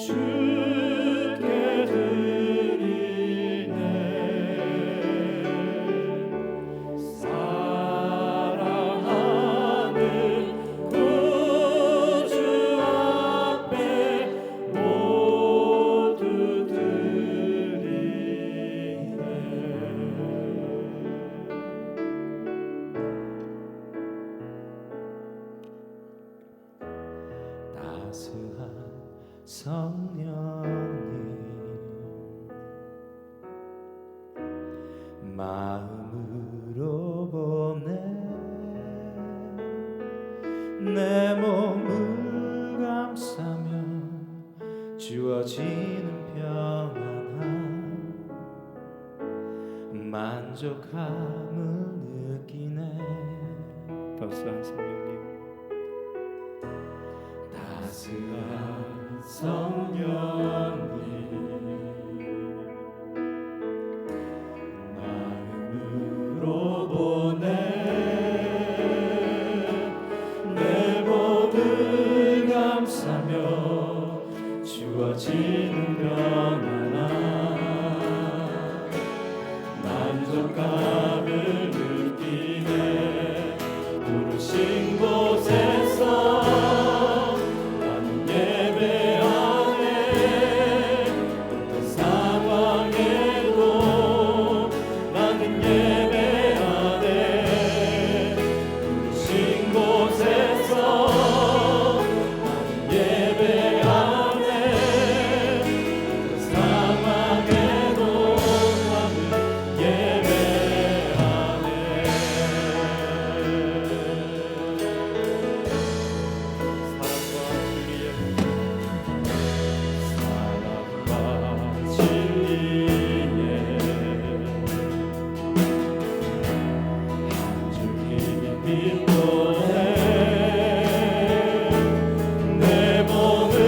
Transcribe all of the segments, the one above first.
주께 드리네. 사랑하는 구주 앞에 모두 드리네. 따스한 성령님 마음으로 보내 내 몸을 감싸며 주어지는 평안함 만족함을 느끼네. 따스한 성령님 따스한 성령님 마음으로 보내 내 몸을 감싸며 주어지는 평안함 만족감을 느끼네. 부르신 곳에서 내 몸을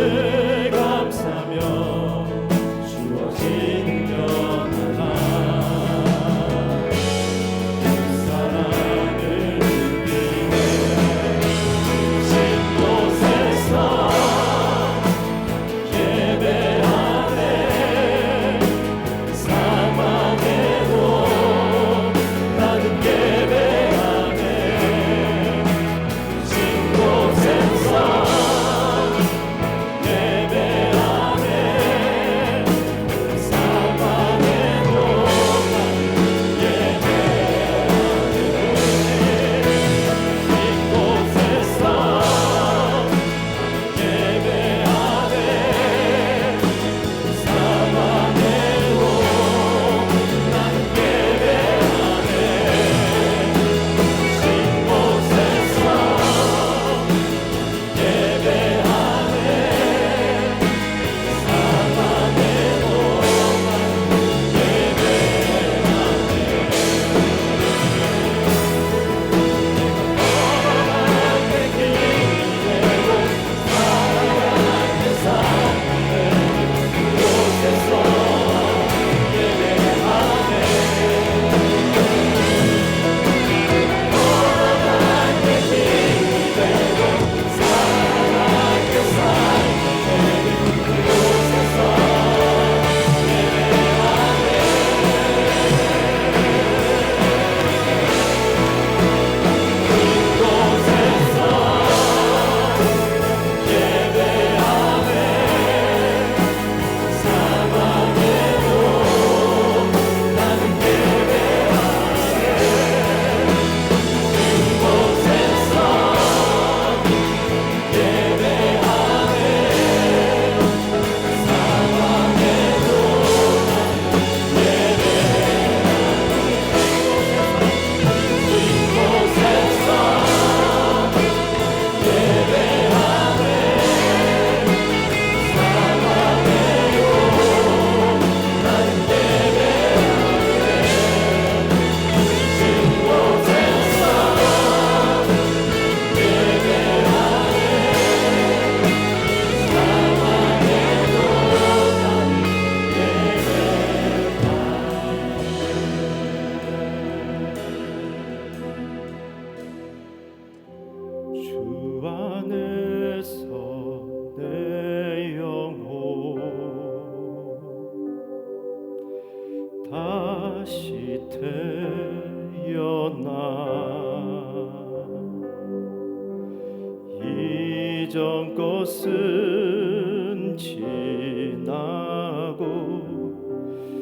것은 지나고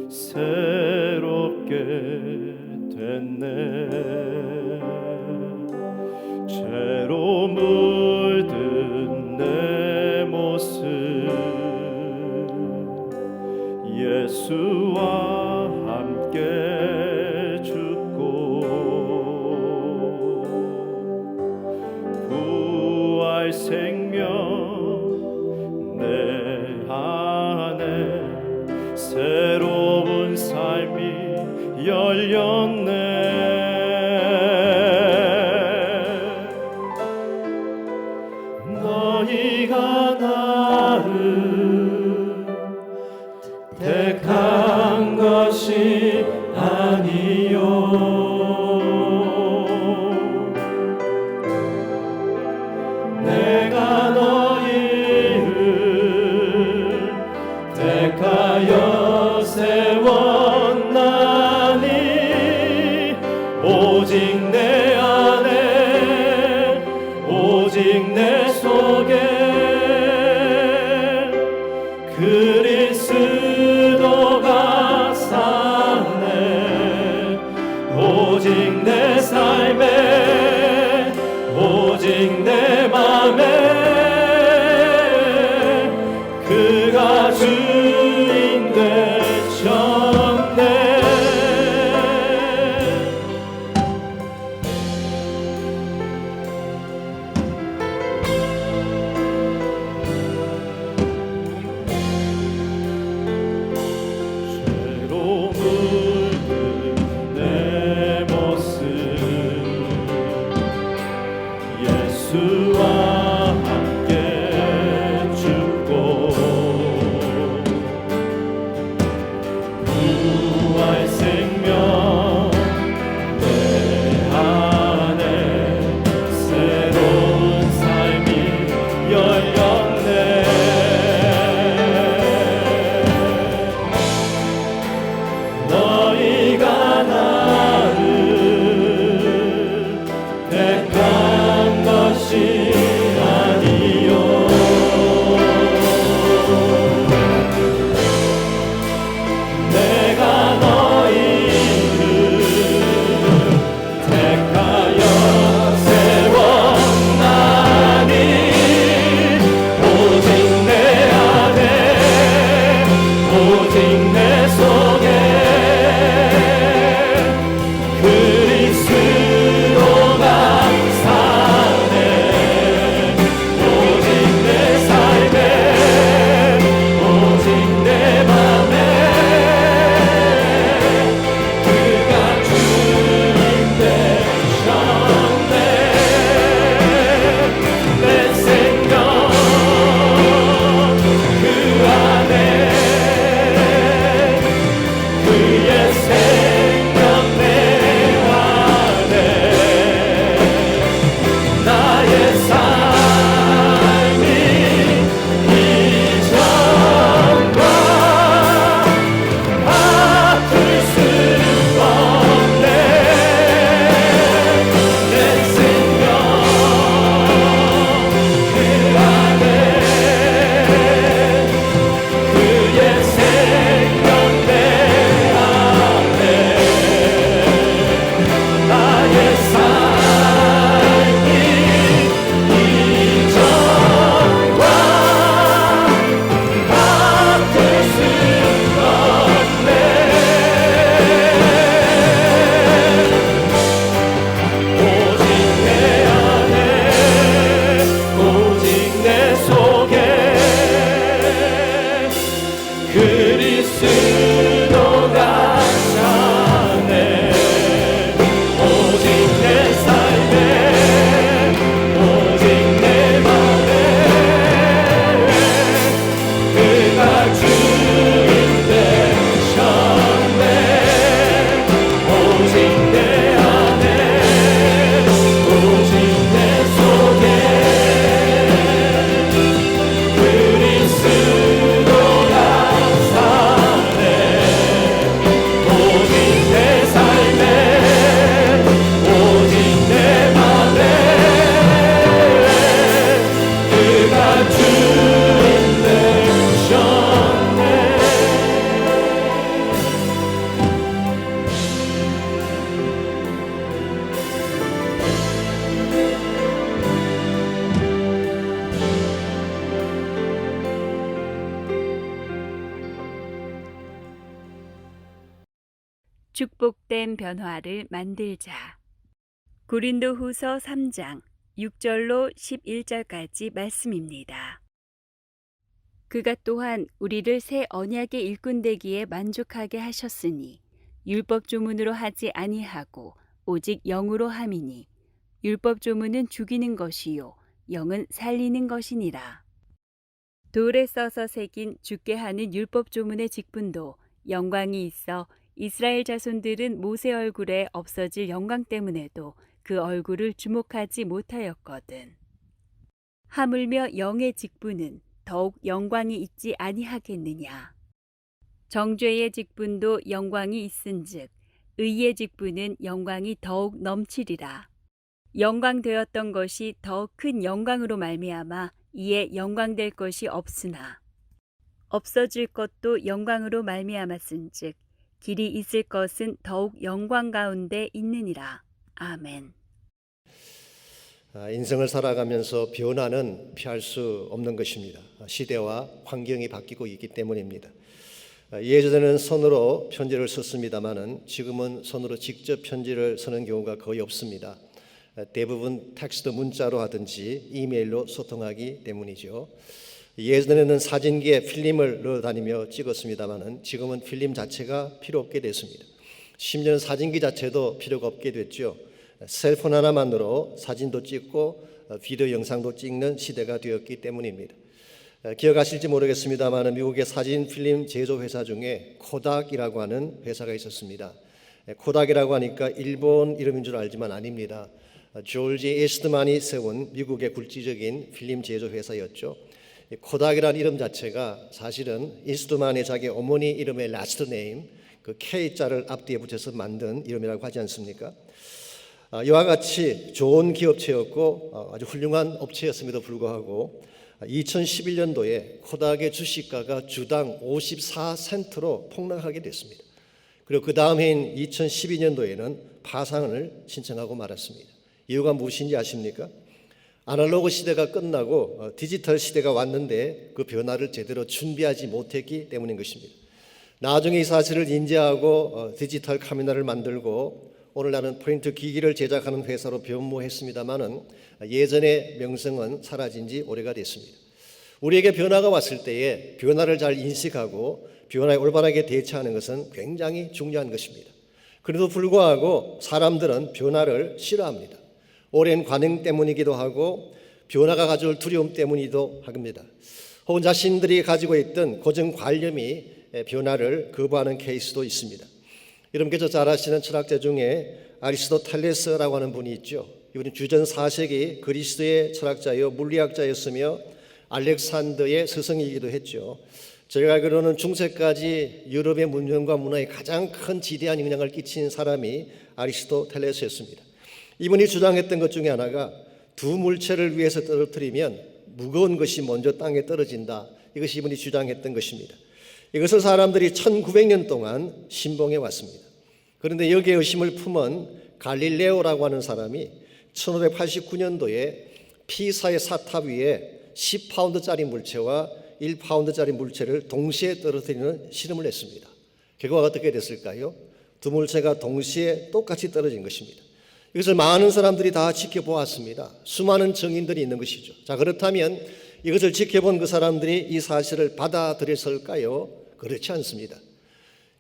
새롭게 됐네. 죄로 물든 내 모습 예수와 함께 죽고 부활 생명 내 안에 새로운 삶이 열렸네. 너희가 나를 택한 것이 아니요 내가 너희를 택하여 세웠나니 오직 내 안에 오직 내 속에 그리스도가 사네. 오직 내 삶에 오직 내 맘에 그가 주인 되셨네. 죄로 물든 내 모습 예수와 함께 죽고 축복된 변화를 만들자. 고린도후서 3장 6절로 11절까지 말씀입니다. 그가 또한 우리를 새 언약의 일꾼 되기에 만족하게 하셨으니 율법 조문으로 하지 아니하고 오직 영으로 함이니 율법 조문은 죽이는 것이요 영은 살리는 것이니라. 돌에 써서 새긴 죽게 하는 율법 조문의 직분도 영광이 있어 이스라엘 자손들은 모세 얼굴에 없어질 영광 때문에도 그 얼굴을 주목하지 못하였거든. 하물며 영의 직분은 더욱 영광이 있지 아니하겠느냐. 정죄의 직분도 영광이 있은즉 의의 직분은 영광이 더욱 넘치리라. 영광되었던 것이 더 큰 영광으로 말미암아 이에 영광될 것이 없으나 없어질 것도 영광으로 말미암았은즉 길이 있을 것은 더욱 영광 가운데 있느니라. 아멘. 인생을 살아가면서 변화는 피할 수 없는 것입니다. 시대와 환경이 바뀌고 있기 때문입니다. 예전에는 손으로 편지를 썼습니다마는 지금은 손으로 직접 편지를 쓰는 경우가 거의 없습니다. 대부분 텍스트 문자로 하든지 이메일로 소통하기 때문이죠. 예전에는 사진기에 필름을 넣어 다니며 찍었습니다마는 지금은 필름 자체가 필요 없게 됐습니다. 심지어는 사진기 자체도 필요가 없게 됐죠. 셀폰 하나만으로 사진도 찍고 비디오 영상도 찍는 시대가 되었기 때문입니다. 기억하실지 모르겠습니다만 미국의 사진 필름 제조 회사 중에 코닥이라고 하는 회사가 있었습니다. 코닥이라고 하니까 일본 이름인 줄 알지만 아닙니다. 조지 이스트만이 세운 미국의 굴지적인 필름 제조 회사였죠. 코닥이라는 이름 자체가 사실은 이스트만의 자기 어머니 이름의 라스트 네임 그 K자를 앞뒤에 붙여서 만든 이름이라고 하지 않습니까? 이와 같이 좋은 기업체였고 아주 훌륭한 업체였음에도 불구하고 2011년도에 코닥의 주식가가 주당 54센트로 폭락하게 됐습니다. 그리고 그 다음 해인 2012년도에는 파산을 신청하고 말았습니다. 이유가 무엇인지 아십니까? 아날로그 시대가 끝나고 디지털 시대가 왔는데 그 변화를 제대로 준비하지 못했기 때문인 것입니다. 나중에 이 사실을 인지하고 디지털 카메라를 만들고 오늘날은 프린트 기기를 제작하는 회사로 변모했습니다마는 예전의 명성은 사라진 지 오래가 됐습니다. 우리에게 변화가 왔을 때에 변화를 잘 인식하고 변화에 올바르게 대처하는 것은 굉장히 중요한 것입니다. 그래도 불구하고 사람들은 변화를 싫어합니다. 오랜 관행 때문이기도 하고 변화가 가져올 두려움 때문이기도 합니다. 혹은 자신들이 가지고 있던 고정관념이 변화를 거부하는 케이스도 있습니다. 여러분께서 잘 아시는 철학자 중에 아리스토텔레스라고 하는 분이 있죠. 이분은 주전 4세기 그리스의 철학자요 물리학자였으며 알렉산더의 스승이기도 했죠. 제가 알기로는 중세까지 유럽의 문명과 문화에 가장 큰 지대한 영향을 끼친 사람이 아리스토텔레스였습니다. 이분이 주장했던 것 중에 하나가 두 물체를 위에서 떨어뜨리면 무거운 것이 먼저 땅에 떨어진다. 이것이 이분이 주장했던 것입니다. 이것을 사람들이 1900년 동안 신봉해 왔습니다. 그런데 여기에 의심을 품은 갈릴레오라고 하는 사람이 1589년도에 피사의 사탑 위에 10파운드짜리 물체와 1파운드짜리 물체를 동시에 떨어뜨리는 실험을 했습니다. 결과가 어떻게 됐을까요? 두 물체가 동시에 똑같이 떨어진 것입니다. 이것을 많은 사람들이 다 지켜보았습니다. 수많은 증인들이 있는 것이죠. 자, 그렇다면 이것을 지켜본 그 사람들이 이 사실을 받아들였을까요? 그렇지 않습니다.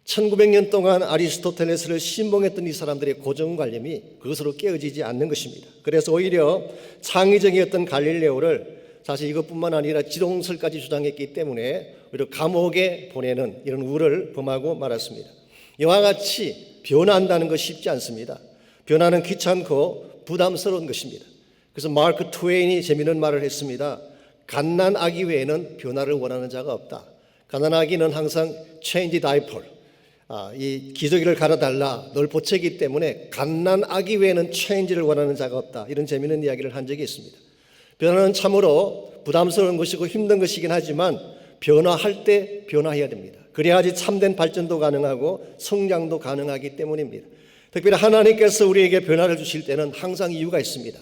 1900년 동안 아리스토텔레스를 신봉했던 이 사람들의 고정관념이 그것으로 깨어지지 않는 것입니다. 그래서 오히려 창의적이었던 갈릴레오를 사실 이것뿐만 아니라 지동설까지 주장했기 때문에 오히려 감옥에 보내는 이런 우를 범하고 말았습니다. 이와 같이 변화한다는 것이 쉽지 않습니다. 변화는 귀찮고 부담스러운 것입니다. 그래서 마크 트웨인이 재미있는 말을 했습니다. 갓난 아기 외에는 변화를 원하는 자가 없다. 갓난 아기는 항상 change diaper, 이 기저귀를 갈아달라, 널 보채기 때문에 갓난 아기 외에는 change를 원하는 자가 없다. 이런 재미있는 이야기를 한 적이 있습니다. 변화는 참으로 부담스러운 것이고 힘든 것이긴 하지만 변화할 때 변화해야 됩니다. 그래야지 참된 발전도 가능하고 성장도 가능하기 때문입니다. 특별히 하나님께서 우리에게 변화를 주실 때는 항상 이유가 있습니다.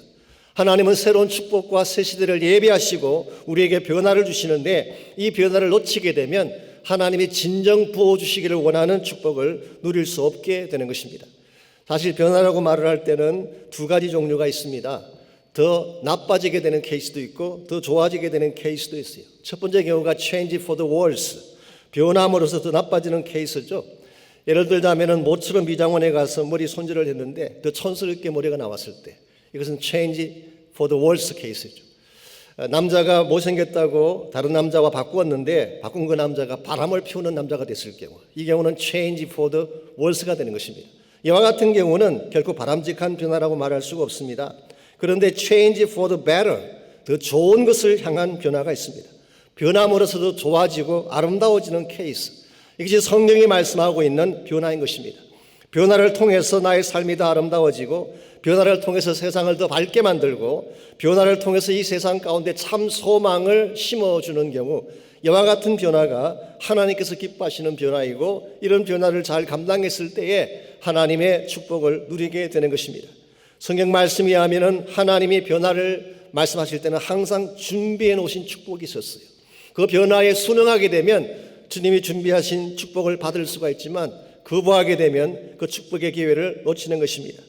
하나님은 새로운 축복과 새 시대를 예비하시고 우리에게 변화를 주시는데 이 변화를 놓치게 되면 하나님이 진정 부어주시기를 원하는 축복을 누릴 수 없게 되는 것입니다. 사실 변화라고 말을 할 때는 두 가지 종류가 있습니다. 더 나빠지게 되는 케이스도 있고 더 좋아지게 되는 케이스도 있어요. 첫 번째 경우가 change for the worse, 변함으로써 더 나빠지는 케이스죠. 예를 들자면 모처럼 미장원에 가서 머리 손질을 했는데 더 촌스럽게 머리가 나왔을 때, 이것은 change for the worse 케이스죠. 남자가 못생겼다고 다른 남자와 바꾸었는데 바꾼 그 남자가 바람을 피우는 남자가 됐을 경우, 이 경우는 change for the worse가 되는 것입니다. 이와 같은 경우는 결코 바람직한 변화라고 말할 수가 없습니다. 그런데 change for the better, 더 좋은 것을 향한 변화가 있습니다. 변함으로써도 좋아지고 아름다워지는 케이스, 이것이 성경이 말씀하고 있는 변화인 것입니다. 변화를 통해서 나의 삶이 더 아름다워지고, 변화를 통해서 세상을 더 밝게 만들고, 변화를 통해서 이 세상 가운데 참 소망을 심어주는 경우, 이와 같은 변화가 하나님께서 기뻐하시는 변화이고, 이런 변화를 잘 감당했을 때에 하나님의 축복을 누리게 되는 것입니다. 성경 말씀에 하면은 하나님이 변화를 말씀하실 때는 항상 준비해 놓으신 축복이 있었어요. 그 변화에 순응하게 되면 주님이 준비하신 축복을 받을 수가 있지만, 거부하게 되면 그 축복의 기회를 놓치는 것입니다.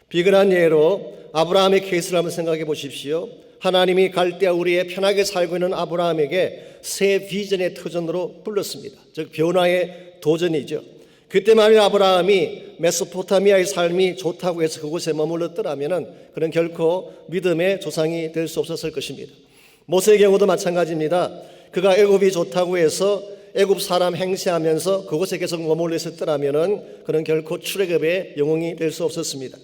비근한 예로 아브라함의 케이스를 한번 생각해 보십시오. 하나님이 갈대아 우리에 편하게 살고 있는 아브라함에게 새 비전의 터전으로 불렀습니다. 즉 변화의 도전이죠. 그때만 아브라함이 메소포타미아의 삶이 좋다고 해서 그곳에 머물렀더라면 그는 결코 믿음의 조상이 될 수 없었을 것입니다. 모세의 경우도 마찬가지입니다. 그가 애굽이 좋다고 해서 애굽 사람 행세하면서 그곳에 계속 머물러 있었더라면 그는 결코 출애굽의 영웅이 될 수 없었습니다.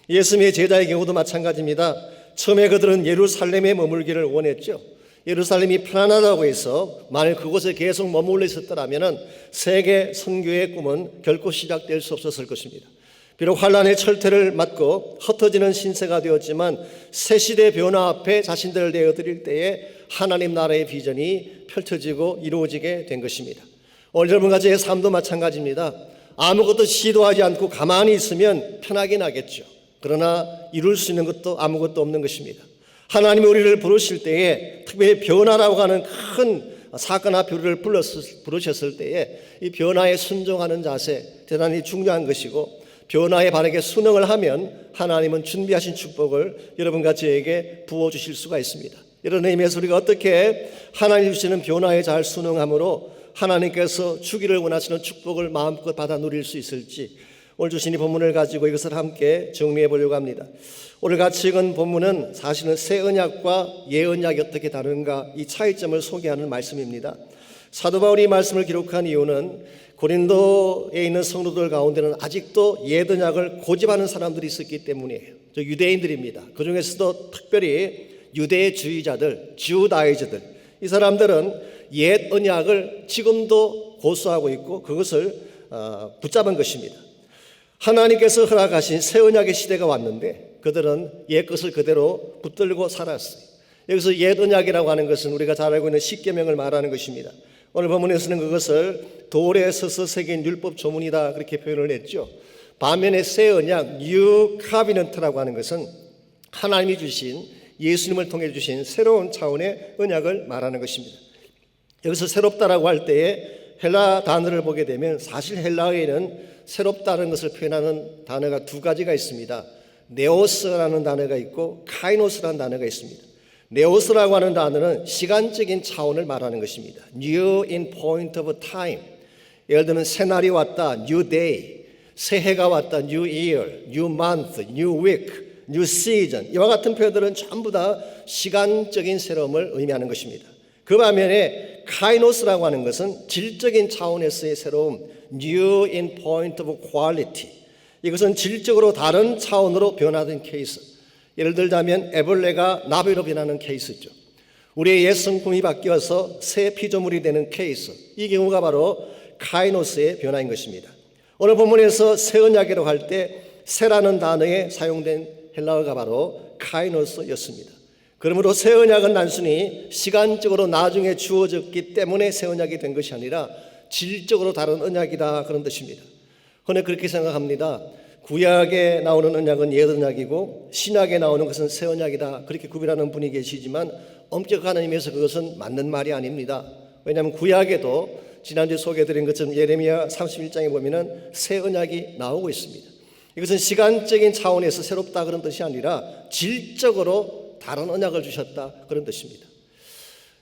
예수님의 제자의 경우도 마찬가지입니다. 처음에 그들은 예루살렘에 머물기를 원했죠. 예루살렘이 편안하다고 해서 만일 그곳에 계속 머물러 있었더라면 세계 선교의 꿈은 결코 시작될 수 없었을 것입니다. 비록 환란의 철퇴를 맞고 흩어지는 신세가 되었지만 새 시대 변화 앞에 자신들을 내어드릴 때에 하나님 나라의 비전이 펼쳐지고 이루어지게 된 것입니다. 오늘 여러분과 제 삶도 마찬가지입니다. 아무것도 시도하지 않고 가만히 있으면 편하긴 하겠죠. 그러나 이룰 수 있는 것도 아무것도 없는 것입니다. 하나님이 우리를 부르실 때에 특별히 변화라고 하는 큰 사건과 표류를 부르셨을 때에 이 변화에 순종하는 자세 대단히 중요한 것이고, 변화에 바르게 순응을 하면 하나님은 준비하신 축복을 여러분과 저에게 부어주실 수가 있습니다. 이런 의미에서 우리가 어떻게 하나님 주시는 변화에 잘 순응함으로 하나님께서 주기를 원하시는 축복을 마음껏 받아 누릴 수 있을지, 오늘 주신 이 본문을 가지고 이것을 함께 정리해 보려고 합니다. 오늘 같이 읽은 본문은 사실은 새 언약과 예언약이 어떻게 다른가, 이 차이점을 소개하는 말씀입니다. 사도 바울이 이 말씀을 기록한 이유는 고린도에 있는 성도들 가운데는 아직도 옛 언약을 고집하는 사람들이 있었기 때문이에요. 저 유대인들입니다. 그 중에서도 특별히 유대주의자들, 주다이저들, 이 사람들은 옛 언약을 지금도 고수하고 있고 그것을 붙잡은 것입니다. 하나님께서 허락하신 새 언약의 시대가 왔는데 그들은 옛 것을 그대로 붙들고 살았어요. 여기서 옛 언약이라고 하는 것은 우리가 잘 알고 있는 십계명을 말하는 것입니다. 오늘 본문에서는 그것을 돌에 서서 새긴 율법 조문이다 그렇게 표현을 했죠. 반면에 새 언약, 뉴 카비넌트라고 하는 것은 하나님이 주신, 예수님을 통해 주신 새로운 차원의 언약을 말하는 것입니다. 여기서 새롭다라고 할 때에 헬라 단어를 보게 되면 사실 헬라어에는 새롭다는 것을 표현하는 단어가 두 가지가 있습니다. 네오스라는 단어가 있고 카이노스라는 단어가 있습니다. 네오스라고 하는 단어는 시간적인 차원을 말하는 것입니다. New in point of time. 예를 들면 새날이 왔다, new day. 새해가 왔다, new year, new month, new week, new season. 이와 같은 표현들은 전부 다 시간적인 새로움을 의미하는 것입니다. 그 반면에 카이노스라고 하는 것은 질적인 차원에서의 새로움, new in point of quality. 이것은 질적으로 다른 차원으로 변화된 케이스. 예를 들자면 애벌레가 나비로 변하는 케이스죠. 우리의 옛 성품이 바뀌어서 새 피조물이 되는 케이스. 이 경우가 바로 카이노스의 변화인 것입니다. 오늘 본문에서 새 언약이라고 할 때 새라는 단어에 사용된 헬라어가 바로 카이노스였습니다. 그러므로 새 언약은 단순히 시간적으로 나중에 주어졌기 때문에 새 언약이 된 것이 아니라 질적으로 다른 언약이다 그런 뜻입니다. 그런데 그렇게 생각합니다. 구약에 나오는 언약은 옛 언약이고 신약에 나오는 것은 새 언약이다 그렇게 구별하는 분이 계시지만 엄격한 의미에서 그것은 맞는 말이 아닙니다. 왜냐하면 구약에도 지난주에 소개해드린 것처럼 예레미야 31장에 보면은 새 언약이 나오고 있습니다. 이것은 시간적인 차원에서 새롭다 그런 뜻이 아니라 질적으로 다른 언약을 주셨다 그런 뜻입니다.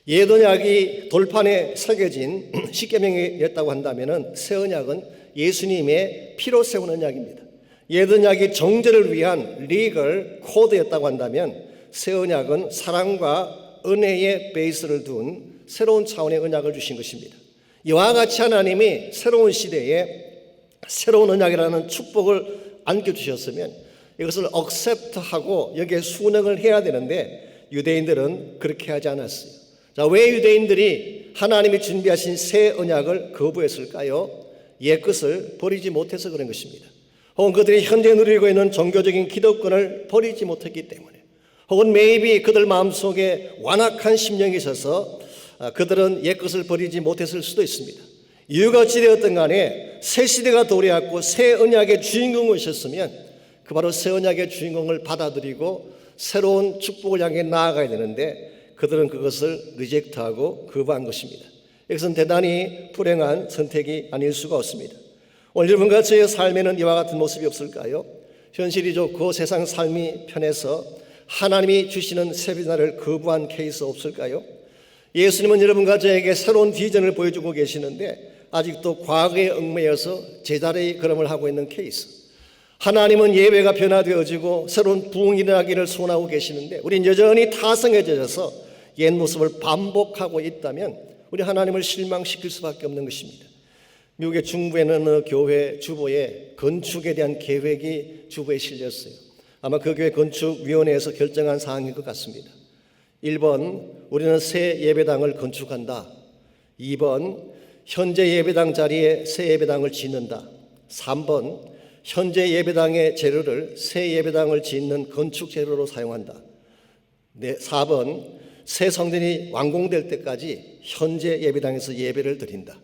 옛 언약이 돌판에 새겨진 십계명이었다고 한다면은 새 언약은 예수님의 피로 세운 언약입니다. 옛 언약이 정죄를 위한 리걸 코드였다고 한다면 새 언약은 사랑과 은혜의 베이스를 둔 새로운 차원의 언약을 주신 것입니다. 이와 같이 하나님이 새로운 시대에 새로운 언약이라는 축복을 안겨주셨으면 이것을 억셉트하고 여기에 순응을 해야 되는데 유대인들은 그렇게 하지 않았어요. 자, 왜 유대인들이 하나님이 준비하신 새 언약을 거부했을까요? 옛 것을 버리지 못해서 그런 것입니다. 혹은 그들이 현재 누리고 있는 종교적인 기득권을 버리지 못했기 때문에, 혹은 maybe 그들 마음속에 완악한 심령이 있어서 그들은 옛 것을 버리지 못했을 수도 있습니다. 이유가 어찌되었든 간에 새 시대가 도래했고 새 언약의 주인공이셨으면 그 바로 새 언약의 주인공을 받아들이고 새로운 축복을 향해 나아가야 되는데 그들은 그것을 리젝트하고 거부한 것입니다. 이것은 대단히 불행한 선택이 아닐 수가 없습니다. 오늘 여러분과 저의 삶에는 이와 같은 모습이 없을까요? 현실이 좋고 세상 삶이 편해서 하나님이 주시는 새 변화를 거부한 케이스 없을까요? 예수님은 여러분과 저에게 새로운 비전을 보여주고 계시는데 아직도 과거에 얽매여서 제자리의 걸음을 하고 있는 케이스. 하나님은 예배가 변화되어지고 새로운 부흥이 일어나기를 소원하고 계시는데 우린 여전히 타성에 젖어서 옛 모습을 반복하고 있다면 우리 하나님을 실망시킬 수밖에 없는 것입니다. 미국의 중부에는 어느 교회 주보에 건축에 대한 계획이 주보에 실렸어요. 아마 그 교회 건축위원회에서 결정한 사항인 것 같습니다. 1번, 우리는 새 예배당을 건축한다. 2번, 현재 예배당 자리에 새 예배당을 짓는다. 3번, 현재 예배당의 재료를 새 예배당을 짓는 건축 재료로 사용한다. 4번, 새 성전이 완공될 때까지 현재 예배당에서 예배를 드린다.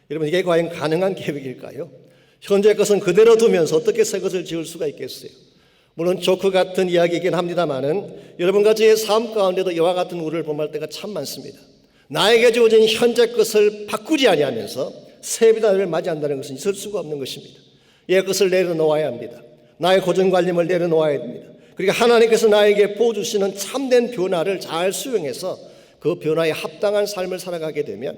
여러분, 이게 과연 가능한 계획일까요? 현재 것은 그대로 두면서 어떻게 새 것을 지을 수가 있겠어요? 물론 조크 같은 이야기이긴 합니다만은 여러분과 저의 삶 가운데도 이와 같은 우려를 범할 때가 참 많습니다. 나에게 주어진 현재 것을 바꾸지 아니하면서 새 변화를 맞이한다는 것은 있을 수가 없는 것입니다. 옛 것을 내려놓아야 합니다. 나의 고정관념을 내려놓아야 됩니다. 그리고 하나님께서 나에게 보여주시는 참된 변화를 잘 수용해서 그 변화에 합당한 삶을 살아가게 되면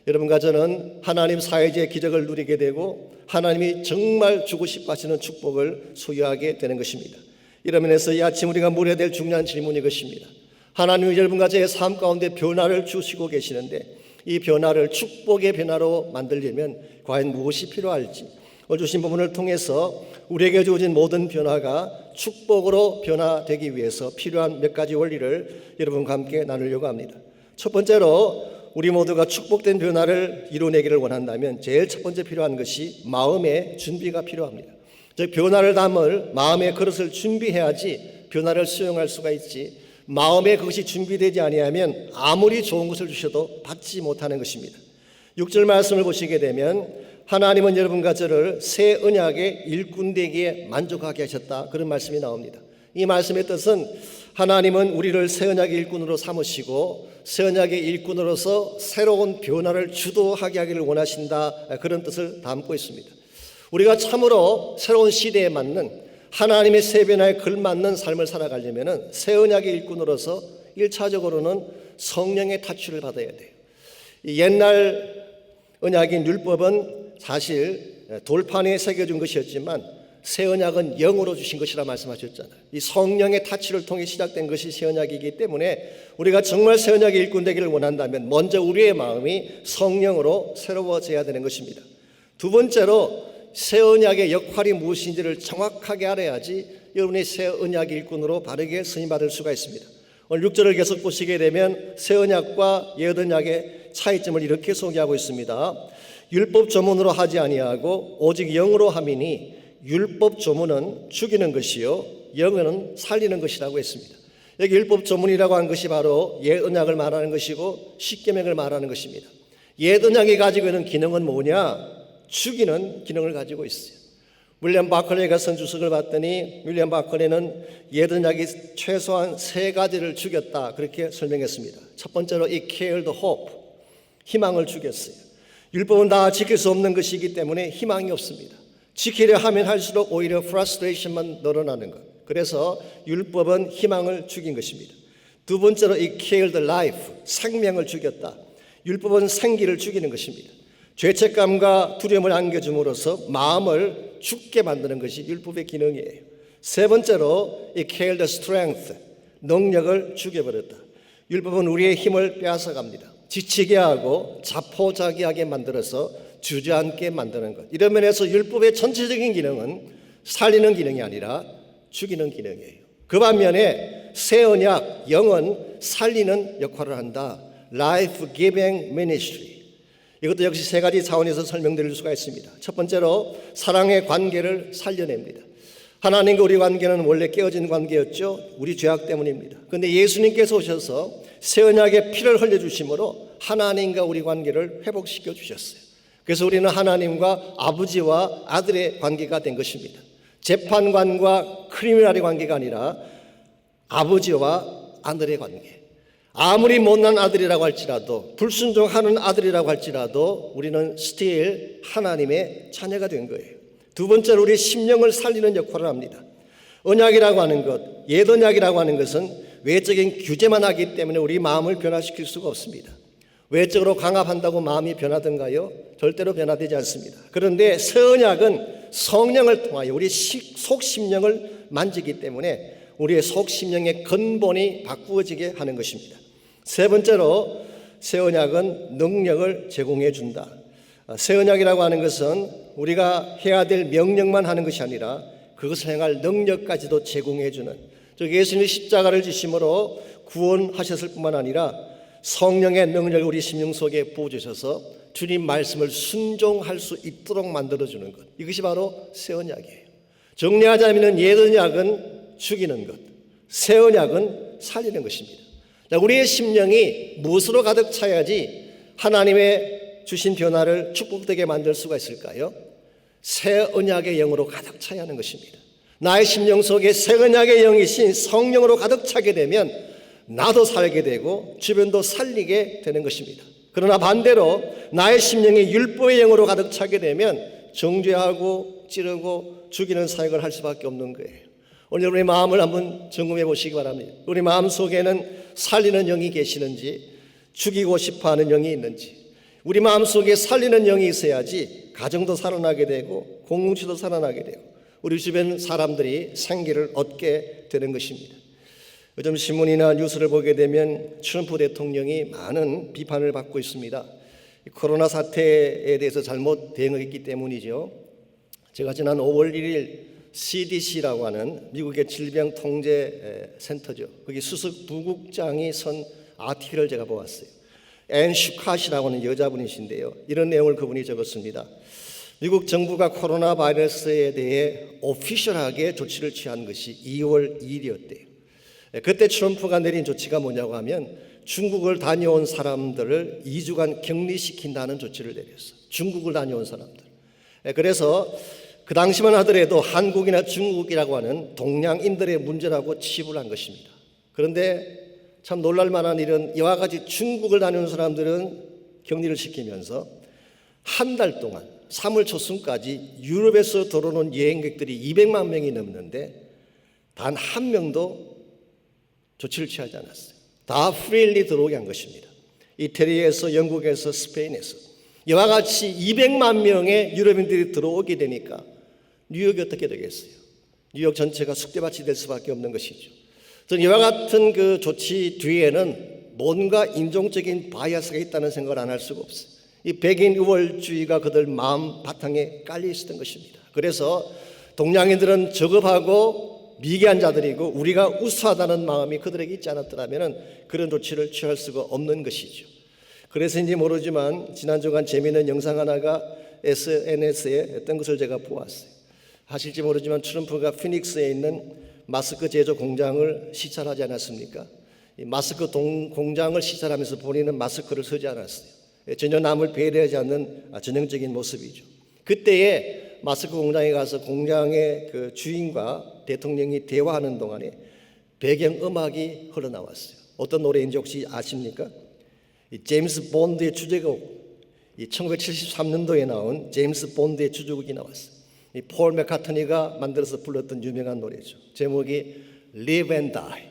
여러분과 저는 하나님 사회주의 기적을 누리게 되고 하나님이 정말 주고 싶어 하시는 축복을 소유하게 되는 것입니다. 이런 면에서 이 아침 우리가 물어야 될 중요한 질문이 것입니다. 하나님이 여러분과 저의 삶 가운데 변화를 주시고 계시는데 이 변화를 축복의 변화로 만들려면 과연 무엇이 필요할지 오늘 주신 부분을 통해서 우리에게 주어진 모든 변화가 축복으로 변화되기 위해서 필요한 몇 가지 원리를 여러분과 함께 나누려고 합니다. 첫 번째로 우리 모두가 축복된 변화를 이뤄내기를 원한다면 제일 첫 번째 필요한 것이 마음의 준비가 필요합니다. 즉 변화를 담을 마음의 그릇을 준비해야지 변화를 수용할 수가 있지 마음에 그것이 준비되지 아니하면 아무리 좋은 것을 주셔도 받지 못하는 것입니다. 6절 말씀을 보시게 되면 하나님은 여러분과 저를 새 언약의 일꾼 되기에 만족하게 하셨다 그런 말씀이 나옵니다. 이 말씀의 뜻은 하나님은 우리를 새 언약의 일꾼으로 삼으시고 새 언약의 일꾼으로서 새로운 변화를 주도하게 하기를 원하신다 그런 뜻을 담고 있습니다. 우리가 참으로 새로운 시대에 맞는 하나님의 새 변화에 걸맞는 삶을 살아가려면 새 언약의 일꾼으로서 1차적으로는 성령의 타취를 받아야 돼요. 옛날 언약인 율법은 사실 돌판에 새겨준 것이었지만 새 언약은 영으로 주신 것이라 말씀하셨잖아요. 이 성령의 타치를 통해 시작된 것이 새 언약이기 때문에 우리가 정말 새 언약의 일꾼 되기를 원한다면 먼저 우리의 마음이 성령으로 새로워져야 되는 것입니다. 두 번째로 새 언약의 역할이 무엇인지를 정확하게 알아야지 여러분이 새 언약의 일꾼으로 바르게 쓰임받을 수가 있습니다. 오늘 6절을 계속 보시게 되면 새 언약과 옛 언약의 차이점을 이렇게 소개하고 있습니다. 율법 조문으로 하지 아니하고 오직 영으로 함이니 율법 조문은 죽이는 것이요 영은 살리는 것이라고 했습니다. 여기 율법 조문이라고 한 것이 바로 옛 언약을 말하는 것이고 십계명을 말하는 것입니다. 옛 언약이 가지고 있는 기능은 뭐냐? 죽이는 기능을 가지고 있어요. 윌리엄 바클레이가 선주석을 봤더니 윌리엄 바클레이는 옛 언약이 최소한 3가지를 죽였다 그렇게 설명했습니다. 첫 번째로 it killed hope, 희망을 죽였어요. 율법은 다 지킬 수 없는 것이기 때문에 희망이 없습니다. 지키려 하면 할수록 오히려 프러스트레이션만 늘어나는 것. 그래서 율법은 희망을 죽인 것입니다. 두 번째로 it killed life, 생명을 죽였다. 율법은 생기를 죽이는 것입니다. 죄책감과 두려움을 안겨줌으로써 마음을 죽게 만드는 것이 율법의 기능이에요. 세 번째로 it killed strength, 능력을 죽여버렸다. 율법은 우리의 힘을 빼앗아갑니다. 지치게 하고 자포자기하게 만들어서 주저앉게 만드는 것. 이런 면에서 율법의 전체적인 기능은 살리는 기능이 아니라 죽이는 기능이에요. 그 반면에 새 언약, 영은 살리는 역할을 한다. Life Giving Ministry. 이것도 역시 세 가지 차원에서 설명드릴 수가 있습니다. 첫 번째로 사랑의 관계를 살려냅니다. 하나님과 우리 관계는 원래 깨어진 관계였죠. 우리 죄악 때문입니다. 그런데 예수님께서 오셔서 새 언약의 피를 흘려주심으로 하나님과 우리 관계를 회복시켜 주셨어요. 그래서 우리는 하나님과 아버지와 아들의 관계가 된 것입니다. 재판관과 크리미널의 관계가 아니라 아버지와 아들의 관계. 아무리 못난 아들이라고 할지라도, 불순종하는 아들이라고 할지라도 우리는 still 하나님의 자녀가 된 거예요. 두 번째로 우리 심령을 살리는 역할을 합니다. 언약이라고 하는 것, 옛 언약이라고 하는 것은 외적인 규제만 하기 때문에 우리 마음을 변화시킬 수가 없습니다. 외적으로 강압한다고 마음이 변하던가요? 절대로 변화되지 않습니다. 그런데 새 언약은 성령을 통하여 우리 속심령을 만지기 때문에 우리의 속심령의 근본이 바꾸어지게 하는 것입니다. 세 번째로 새 언약은 능력을 제공해 준다. 새 언약이라고 하는 것은 우리가 해야 될 명령만 하는 것이 아니라 그것을 행할 능력까지도 제공해 주는, 즉 예수님이 십자가를 지심으로 구원하셨을 뿐만 아니라 성령의 능력을 우리 심령 속에 부어주셔서 주님 말씀을 순종할 수 있도록 만들어주는 것. 이것이 바로 새 언약이에요. 정리하자면 옛 언약은 죽이는 것, 새 언약은 살리는 것입니다. 우리의 심령이 무엇으로 가득 차야지 하나님의 주신 변화를 축복되게 만들 수가 있을까요? 새 언약의 영으로 가득 차야 하는 것입니다. 나의 심령 속에 새 언약의 영이신 성령으로 가득 차게 되면 나도 살게 되고 주변도 살리게 되는 것입니다. 그러나 반대로 나의 심령이 율법의 영으로 가득 차게 되면 정죄하고 찌르고 죽이는 사역을 할 수밖에 없는 거예요. 오늘 우리 마음을 한번 점검해 보시기 바랍니다. 우리 마음 속에는 살리는 영이 계시는지, 죽이고 싶어하는 영이 있는지. 우리 마음 속에 살리는 영이 있어야지 가정도 살아나게 되고 공동체도 살아나게 되고 우리 주변 사람들이 생기를 얻게 되는 것입니다. 요즘 신문이나 뉴스를 보게 되면 트럼프 대통령이 많은 비판을 받고 있습니다. 코로나 사태에 대해서 잘못 대응했기 때문이죠. 제가 지난 5월 1일 CDC라고 하는 미국의 질병통제센터죠. 거기 수석 부국장이 선 아티클을 제가 보았어요. 앤 슈캇이라고 하는 여자분이신데요. 이런 내용을 그분이 적었습니다. 미국 정부가 코로나 바이러스에 대해 오피셜하게 조치를 취한 것이 2월 2일이었대요. 그때 트럼프가 내린 조치가 뭐냐고 하면 중국을 다녀온 사람들을 2주간 격리시킨다는 조치를 내렸어요. 중국을 다녀온 사람들. 그래서 그 당시만 하더라도 한국이나 중국이라고 하는 동양인들의 문제라고 치부를 한 것입니다. 그런데 참 놀랄만한 일은 이와 같이 중국을 다니는 사람들은 격리를 시키면서 한 달 동안 3월 초순까지 유럽에서 들어오는 여행객들이 200만 명이 넘는데 단 한 명도 조치를 취하지 않았어요. 다 프리리 들어오게 한 것입니다. 이태리에서, 영국에서, 스페인에서 이와 같이 200만 명의 유럽인들이 들어오게 되니까 뉴욕이 어떻게 되겠어요? 뉴욕 전체가 숙대밭이 될 수밖에 없는 것이죠. 저는 이와 같은 그 조치 뒤에는 뭔가 인종적인 바이어스가 있다는 생각을 안 할 수가 없어요. 이 백인 우월주의가 그들 마음 바탕에 깔려 있었던 것입니다. 그래서 동양인들은 저급하고 미개한 자들이고 우리가 우수하다는 마음이 그들에게 있지 않았더라면 그런 조치를 취할 수가 없는 것이죠. 그래서인지 모르지만 지난 주간 재미있는 영상 하나가 SNS에 어떤 것을 제가 보았어요. 하실지 모르지만 트럼프가 피닉스에 있는 마스크 제조 공장을 시찰하지 않았습니까? 이 마스크 공장을 시찰하면서 본인은 마스크를 쓰지 않았어요. 전혀 남을 배려하지 않는 전형적인 모습이죠. 그때에 마스크 공장에 가서 공장의 그 주인과 대통령이 대화하는 동안에 배경 음악이 흘러나왔어요. 어떤 노래인지 혹시 아십니까? 이 제임스 본드의 주제곡, 이 1973년도에 나온 제임스 본드의 주제곡이 나왔어요. 이 폴 맥카트니가 만들어서 불렀던 유명한 노래죠. 제목이 Live and Die.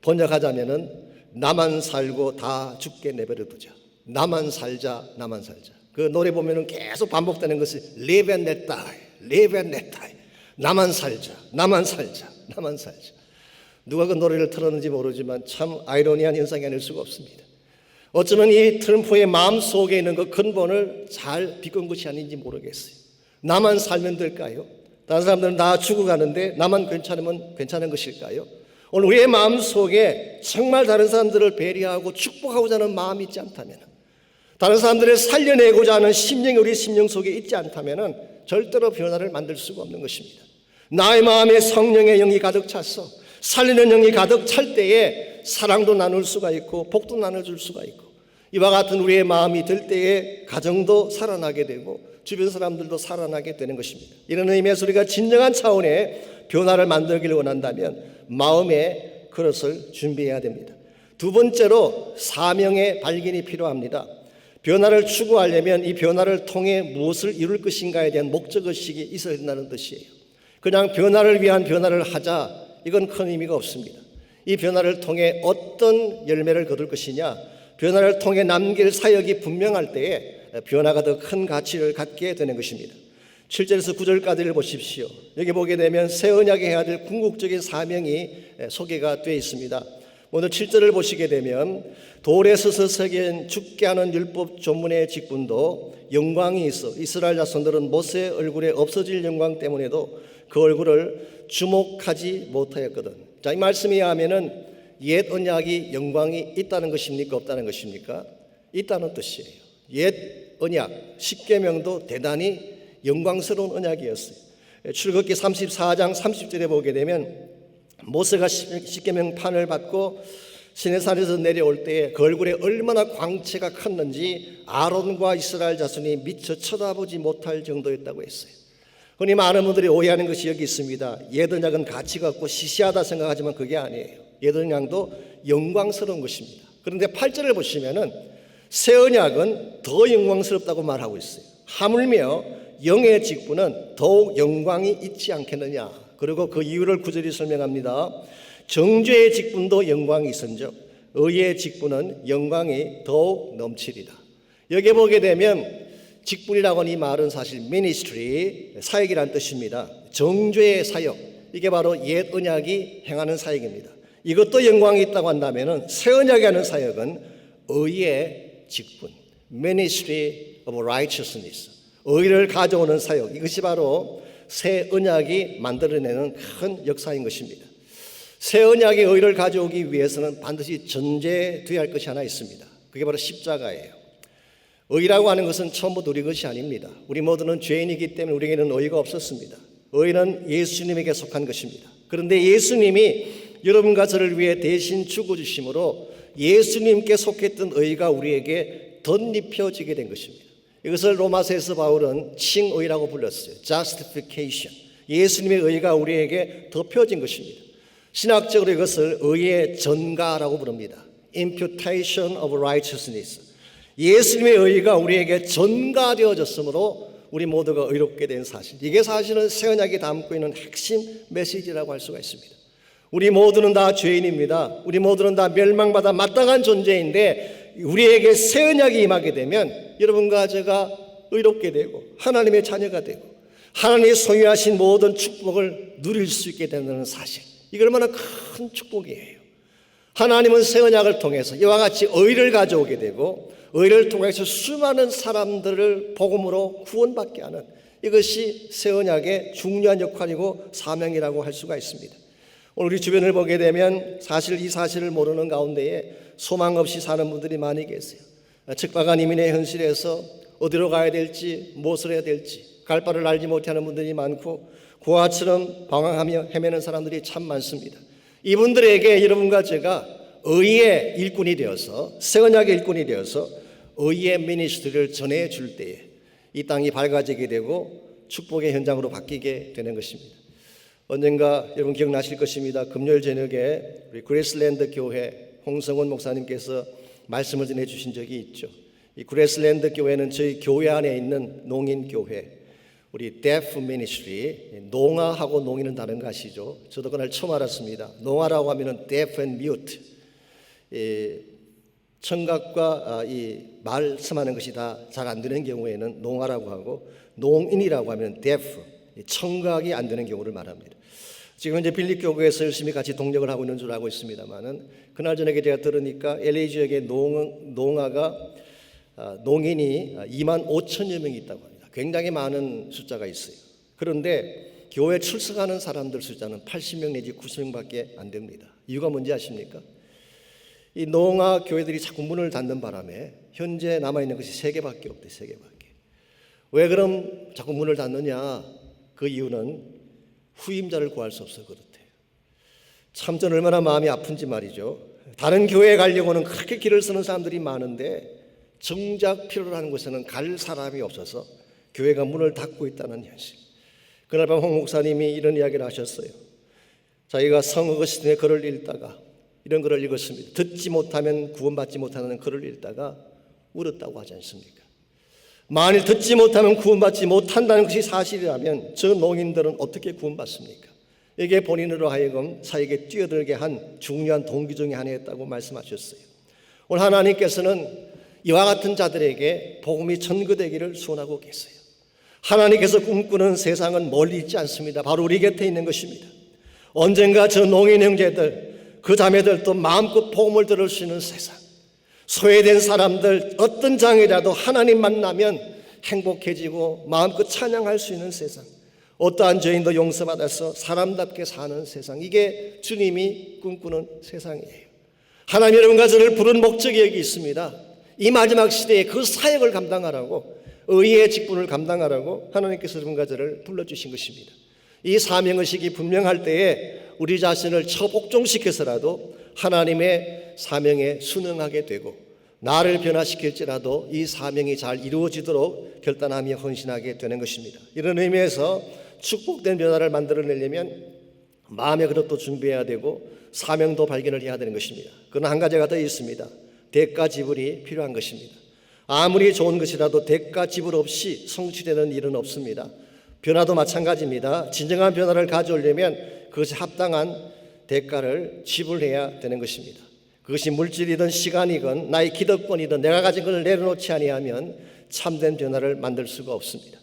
번역하자면은 나만 살고 다 죽게 내버려 두자. 나만 살자, 나만 살자. 그 노래 보면은 계속 반복되는 것이 Live and let die, Live and let die. 나만 살자, 나만 살자, 나만 살자. 누가 그 노래를 틀었는지 모르지만 참 아이러니한 현상이 아닐 수가 없습니다. 어쩌면 이 트럼프의 마음 속에 있는 그 근본을 잘 비꼰 것이 아닌지 모르겠어요. 나만 살면 될까요? 다른 사람들은 다 죽어가는데 나만 괜찮으면 괜찮은 것일까요? 오늘 우리의 마음 속에 정말 다른 사람들을 배려하고 축복하고자 하는 마음이 있지 않다면, 다른 사람들을 살려내고자 하는 심령이 우리 심령 속에 있지 않다면 절대로 변화를 만들 수가 없는 것입니다. 나의 마음에 성령의 영이 가득 차서 살리는 영이 가득 찰 때에 사랑도 나눌 수가 있고 복도 나눠줄 수가 있고, 이와 같은 우리의 마음이 들 때에 가정도 살아나게 되고 주변 사람들도 살아나게 되는 것입니다. 이런 의미에서 우리가 진정한 차원의 변화를 만들기를 원한다면 마음의 그릇을 준비해야 됩니다. 두 번째로 사명의 발견이 필요합니다. 변화를 추구하려면 이 변화를 통해 무엇을 이룰 것인가에 대한 목적의식이 있어야 된다는 뜻이에요. 그냥 변화를 위한 변화를 하자, 이건 큰 의미가 없습니다. 이 변화를 통해 어떤 열매를 거둘 것이냐, 변화를 통해 남길 사역이 분명할 때에 변화가 더 큰 가치를 갖게 되는 것입니다. 7절에서 9절까지를 보십시오. 여기 보게 되면 새 언약에 해야 될 궁극적인 사명이 소개가 되어 있습니다. 오늘 7절을 보시게 되면 돌에 서서 새긴 죽게 하는 율법 조문의 직분도 영광이 있어 이스라엘 자손들은 모세의 얼굴에 없어질 영광 때문에도 그 얼굴을 주목하지 못하였거든. 자, 이 말씀에 의하면은 옛 언약이 영광이 있다는 것입니까? 없다는 것입니까? 있다는 뜻이에요. 옛 언약, 십계명도 대단히 영광스러운 언약이었어요. 출애굽기 34장 30절에 보게 되면 모세가 십계명 판을 받고 시내산에서 내려올 때에 그 얼굴에 얼마나 광채가 컸는지 아론과 이스라엘 자손이 미처 쳐다보지 못할 정도였다고 했어요. 흔히 많은 분들이 오해하는 것이 여기 있습니다. 옛 언약은 가치가 없고 시시하다 생각하지만 그게 아니에요. 옛 언약도 영광스러운 것입니다. 그런데 8절을 보시면은 새 언약은 더 영광스럽다고 말하고 있어요. 하물며 영의 직분은 더욱 영광이 있지 않겠느냐. 그리고 그 이유를 9절이 설명합니다. 정죄의 직분도 영광이 있은즉 의의 직분은 영광이 더욱 넘치리다. 여기 보게 되면 직분이라고 하는 이 말은 사실 ministry, 사역이라는 뜻입니다. 정죄의 사역, 이게 바로 옛 언약이 행하는 사역입니다. 이것도 영광이 있다고 한다면 새 언약이 하는 사역은 의의 직분, ministry of righteousness, 의를 가져오는 사역, 이것이 바로 새 언약이 만들어내는 큰 역사인 것입니다. 새 언약의 의를 가져오기 위해서는 반드시 전제되어야 할 것이 하나 있습니다. 그게 바로 십자가예요. 의라고 하는 것은 처음부터 우리 것이 아닙니다. 우리 모두는 죄인이기 때문에 우리에게는 의가 없었습니다. 의는 예수님에게 속한 것입니다. 그런데 예수님이 여러분과 저를 위해 대신 죽어주심으로 예수님께 속했던 의가 우리에게 덧입혀지게 된 것입니다. 이것을 로마서에서 바울은 칭의라고 불렀어요. Justification. 예수님의 의가 우리에게 덮여진 것입니다. 신학적으로 이것을 의의 전가라고 부릅니다. Imputation of righteousness. 예수님의 의가 우리에게 전가되어졌으므로 우리 모두가 의롭게 된 사실. 이게 사실은 새 언약이 담고 있는 핵심 메시지라고 할 수가 있습니다. 우리 모두는 다 죄인입니다. 우리 모두는 다 멸망받아 마땅한 존재인데 우리에게 새 언약이 임하게 되면 여러분과 제가 의롭게 되고 하나님의 자녀가 되고 하나님이 소유하신 모든 축복을 누릴 수 있게 되는 사실. 이게 얼마나 큰 축복이에요. 하나님은 새 언약을 통해서 이와 같이 의를 가져오게 되고 의를 통해서 수많은 사람들을 복음으로 구원받게 하는 이것이 새 언약의 중요한 역할이고 사명이라고 할 수가 있습니다. 오늘 우리 주변을 보게 되면 사실 이 사실을 모르는 가운데에 소망 없이 사는 분들이 많이 계세요. 척박한 이민의 현실에서 어디로 가야 될지 무엇을 해야 될지 갈 바를 알지 못하는 분들이 많고 고아처럼 방황하며 헤매는 사람들이 참 많습니다. 이분들에게 여러분과 제가 의의 일꾼이 되어서 새 언약의 일꾼이 되어서 의의 미니스트리를 전해줄 때에 이 땅이 밝아지게 되고 축복의 현장으로 바뀌게 되는 것입니다. 언젠가 여러분 기억나실 것입니다. 금요일 저녁에 우리 그레이스랜드 교회 홍성원 목사님께서 말씀을 전해주신 적이 있죠. 이 그레이스랜드 교회는 저희 교회 안에 있는 농인 교회, 우리 데프 미니스트리, 농아하고 농인은 다른 거 아시죠? 저도 그날 처음 알았습니다. 농아라고 하면은 deaf and mute, 청각과 이 말씀하는 것이 다 잘 안 되는 경우에는 농아라고 하고, 농인이라고 하면 deaf, 청각이 안 되는 경우를 말합니다. 지금 이제 빌립 교회에서 열심히 같이 동력을 하고 있는 줄 알고 있습니다만은, 그날 저녁에 제가 들으니까 LA 지역의 농아가 농인이 2만 5천여 명이 있다고 합니다. 굉장히 많은 숫자가 있어요. 그런데 교회 출석하는 사람들 숫자는 80명 내지 90명밖에 안 됩니다. 이유가 뭔지 아십니까? 이 농아 교회들이 자꾸 문을 닫는 바람에 현재 남아있는 것이 3개밖에 없대. 3개밖에. 왜 그럼 자꾸 문을 닫느냐? 그 이유는 후임자를 구할 수 없어 그렇대요. 참 전 얼마나 마음이 아픈지 말이죠. 다른 교회에 가려고는 그렇게 길을 쓰는 사람들이 많은데 정작 필요로 하는 곳에는 갈 사람이 없어서 교회가 문을 닫고 있다는 현실. 그날 밤 홍 목사님이 이런 이야기를 하셨어요. 자기가 성 어거스틴의 글을 읽다가 이런 글을 읽었습니다. 듣지 못하면 구원받지 못하는 글을 읽다가 울었다고 하지 않습니까? 만일 듣지 못하면 구원받지 못한다는 것이 사실이라면 저 농인들은 어떻게 구원받습니까? 이게 본인으로 하여금 사역에 뛰어들게 한 중요한 동기 중에 하나였다고 말씀하셨어요. 오늘 하나님께서는 이와 같은 자들에게 복음이 전거되기를 소원하고 계세요. 하나님께서 꿈꾸는 세상은 멀리 있지 않습니다. 바로 우리 곁에 있는 것입니다. 언젠가 저 농인 형제들, 그 자매들도 마음껏 복음을 들을 수 있는 세상, 소외된 사람들 어떤 장애라도 하나님 만나면 행복해지고 마음껏 찬양할 수 있는 세상, 어떠한 죄인도 용서받아서 사람답게 사는 세상, 이게 주님이 꿈꾸는 세상이에요. 하나님 여러분과 저를 부른 목적이 여기 있습니다. 이 마지막 시대에 그 사역을 감당하라고, 의의 직분을 감당하라고 하나님께서 여러분과 저를 불러주신 것입니다. 이 사명의식이 분명할 때에 우리 자신을 처복종시켜서라도 하나님의 사명에 순응하게 되고, 나를 변화시킬지라도 이 사명이 잘 이루어지도록 결단하며 헌신하게 되는 것입니다. 이런 의미에서 축복된 변화를 만들어내려면 마음의 그릇도 준비해야 되고 사명도 발견을 해야 되는 것입니다. 그러나 한 가지가 더 있습니다. 대가 지불이 필요한 것입니다. 아무리 좋은 것이라도 대가 지불 없이 성취되는 일은 없습니다. 변화도 마찬가지입니다. 진정한 변화를 가져오려면 그것이 합당한 대가를 지불해야 되는 것입니다. 그것이 물질이든 시간이든 나의 기득권이든 내가 가진 것을 내려놓지 아니하면 참된 변화를 만들 수가 없습니다.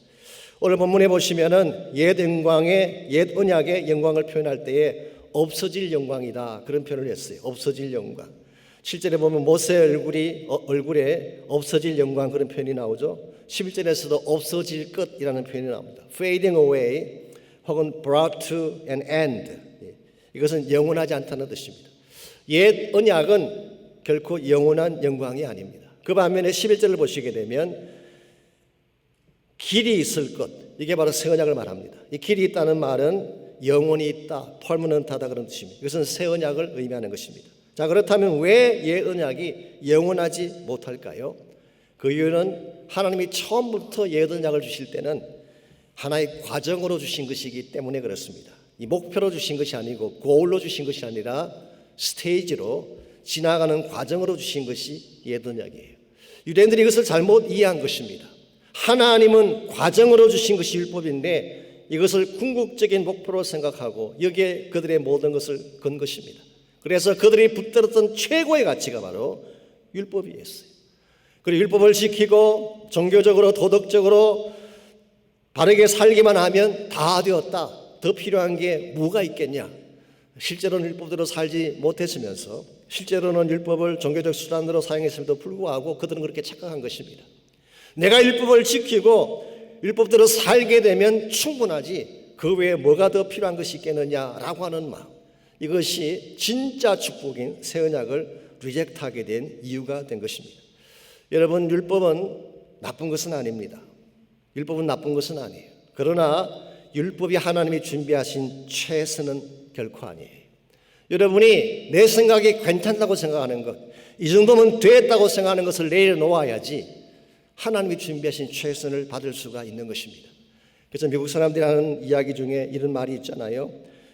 오늘 본문에 보시면은 옛 영광의, 옛 언약의 영광을 표현할 때에 없어질 영광이다, 그런 표현을 했어요. 없어질 영광. 실제로 보면 모세 얼굴에 없어질 영광, 그런 표현이 나오죠. 11절에서도 없어질 것이라는 표현이 나옵니다. Fading away 혹은 brought to an end. 이것은 영원하지 않다는 뜻입니다. 옛 언약은 결코 영원한 영광이 아닙니다. 그 반면에 11절을 보시게 되면 길이 있을 것, 이게 바로 새 언약을 말합니다. 이 길이 있다는 말은 영원히 있다, permanent하다, 그런 뜻입니다. 이것은 새 언약을 의미하는 것입니다. 자, 그렇다면 왜 옛 언약이 영원하지 못할까요? 그 이유는 하나님이 처음부터 옛 언약을 주실 때는 하나의 과정으로 주신 것이기 때문에 그렇습니다. 이 목표로 주신 것이 아니고 고울로 주신 것이 아니라 스테이지로 지나가는 과정으로 주신 것이 옛 언약이에요. 유대인들이 이것을 잘못 이해한 것입니다. 하나님은 과정으로 주신 것이 율법인데 이것을 궁극적인 목표로 생각하고 여기에 그들의 모든 것을 건 것입니다. 그래서 그들이 붙들었던 최고의 가치가 바로 율법이었어요. 그리고 율법을 지키고 종교적으로 도덕적으로 바르게 살기만 하면 다 되었다, 더 필요한 게 뭐가 있겠냐. 실제로는 율법대로 살지 못했으면서 실제로는 율법을 종교적 수단으로 사용했음에도 불구하고 그들은 그렇게 착각한 것입니다. 내가 율법을 지키고 율법대로 살게 되면 충분하지 그 외에 뭐가 더 필요한 것이 있겠느냐라고 하는 마음, 이것이 진짜 축복인 새 언약을 리젝트하게 된 이유가 된 것입니다. 여러분, 율법은 나쁜 것은 아닙니다. 율법은 나쁜 것은 아니에요. 그러나 율법이 하나님이 준비하신 최선은 결코 아니에요. 여러분이 내 생각이 괜찮다고 생각하는 것, 이 정도면 됐다고 생각하는 것을 내려놓아야지 하나님이 준비하신 최선을 받을 수가 있는 것입니다. 그래서 미국 사람들이 하는 이야기 중에 이런 말이 있잖아요.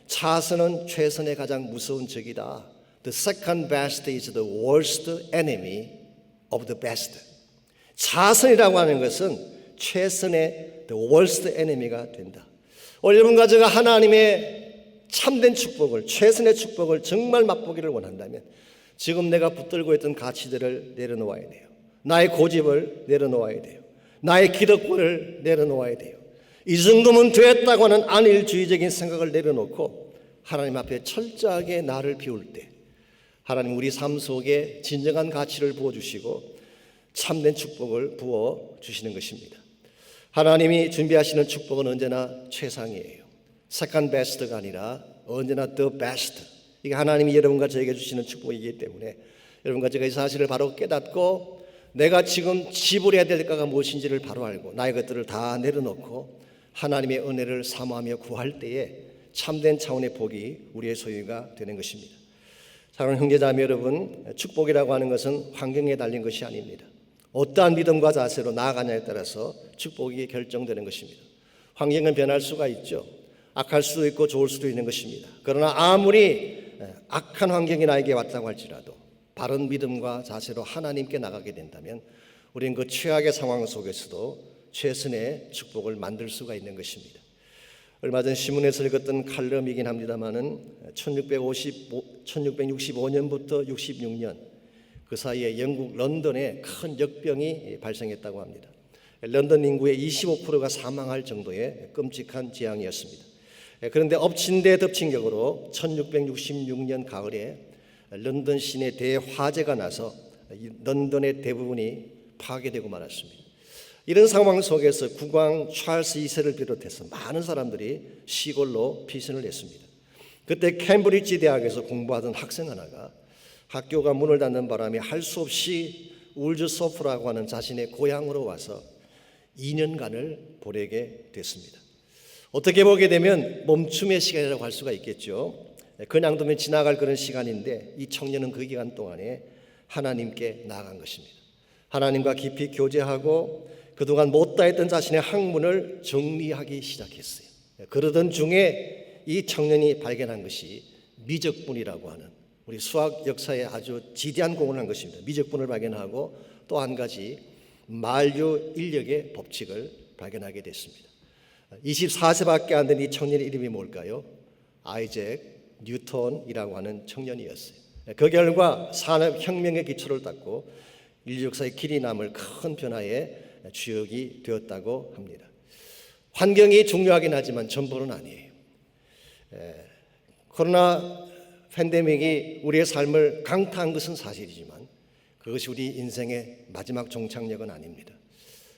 차선은 최선의 가장 무서운 적이다. The second best is the worst enemy of the best. 자선이라고 하는 것은 최선의 the worst enemy가 된다. 오늘 여러분과 제가 하나님의 참된 축복을, 최선의 축복을 정말 맛보기를 원한다면 지금 내가 붙들고 있던 가치들을 내려놓아야 돼요. 나의 고집을 내려놓아야 돼요. 나의 기득권을 내려놓아야 돼요. 이 정도면 됐다고 하는 안일주의적인 생각을 내려놓고 하나님 앞에 철저하게 나를 비울 때 하나님 우리 삶 속에 진정한 가치를 부어주시고 참된 축복을 부어주시는 것입니다. 하나님이 준비하시는 축복은 언제나 최상이에요. second best가 아니라 언제나 the best. 이게 하나님이 여러분과 저에게 주시는 축복이기 때문에 여러분과 제가 이 사실을 바로 깨닫고 내가 지금 지불해야 될 것가 무엇인지를 바로 알고 나의 것들을 다 내려놓고 하나님의 은혜를 사모하며 구할 때에 참된 차원의 복이 우리의 소유가 되는 것입니다. 사랑하는 형제자매 여러분, 축복이라고 하는 것은 환경에 달린 것이 아닙니다. 어떠한 믿음과 자세로 나아가냐에 따라서 축복이 결정되는 것입니다. 환경은 변할 수가 있죠. 악할 수도 있고 좋을 수도 있는 것입니다. 그러나 아무리 악한 환경이 나에게 왔다고 할지라도 바른 믿음과 자세로 하나님께 나가게 된다면 우리는 그 최악의 상황 속에서도 최선의 축복을 만들 수가 있는 것입니다. 얼마 전 신문에서 읽었던 칼럼이긴 합니다만은 1665년부터 66년 그 사이에 영국 런던에 큰 역병이 발생했다고 합니다. 런던 인구의 25%가 사망할 정도의 끔찍한 재앙이었습니다. 그런데 엎친 데 덮친 격으로 1666년 가을에 런던 시내 대화재가 나서 런던의 대부분이 파괴되고 말았습니다. 이런 상황 속에서 국왕 찰스 2세를 비롯해서 많은 사람들이 시골로 피신을 했습니다. 그때 캠브리지 대학에서 공부하던 학생 하나가 학교가 문을 닫는 바람에 할 수 없이 울즈소프라고 하는 자신의 고향으로 와서 2년간을 보내게 됐습니다. 어떻게 보게 되면 멈춤의 시간이라고 할 수가 있겠죠. 그냥 두면 지나갈 그런 시간인데 이 청년은 그 기간 동안에 하나님께 나아간 것입니다. 하나님과 깊이 교제하고 그동안 못다했던 자신의 학문을 정리하기 시작했어요. 그러던 중에 이 청년이 발견한 것이 미적분이라고 하는 우리 수학 역사에 아주 지대한 공헌을 한 것입니다. 미적분을 발견하고 또 한 가지 만류 인력의 법칙을 발견하게 됐습니다. 24세밖에 안 된 이 청년의 이름이 뭘까요? 아이잭 뉴턴이라고 하는 청년이었어요. 그 결과 산업혁명의 기초를 닦고 인류 역사의 길이 남을 큰 변화의 주역이 되었다고 합니다. 환경이 중요하긴 하지만 전부는 아니에요. 코로나 팬데믹이 우리의 삶을 강타한 것은 사실이지만 그것이 우리 인생의 마지막 종착역은 아닙니다.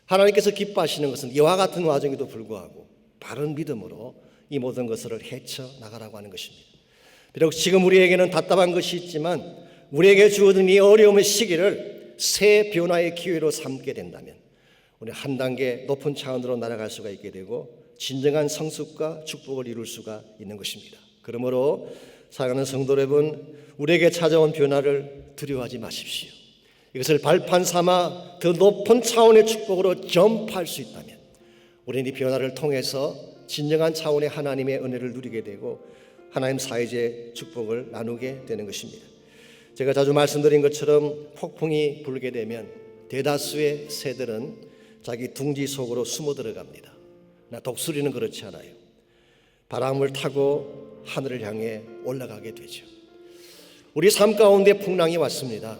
하나님께서 기뻐하시는 것은 이와 같은 와중에도 불구하고 바른 믿음으로 이 모든 것을 헤쳐나가라고 하는 것입니다. 비록 지금 우리에게는 답답한 것이 있지만 우리에게 주어진 이 어려움의 시기를 새 변화의 기회로 삼게 된다면 우리 한 단계 높은 차원으로 날아갈 수가 있게 되고 진정한 성숙과 축복을 이룰 수가 있는 것입니다. 그러므로 사랑하는 성도 여러분, 우리에게 찾아온 변화를 두려워하지 마십시오. 이것을 발판 삼아 더 높은 차원의 축복으로 점프할 수 있다면 우리는 이 변화를 통해서 진정한 차원의 하나님의 은혜를 누리게 되고 하나님 사이의 축복을 나누게 되는 것입니다. 제가 자주 말씀드린 것처럼 폭풍이 불게 되면 대다수의 새들은 자기 둥지 속으로 숨어 들어갑니다. 그러나 독수리는 그렇지 않아요. 바람을 타고 하늘을 향해 올라가게 되죠. 우리 삶 가운데 풍랑이 왔습니다.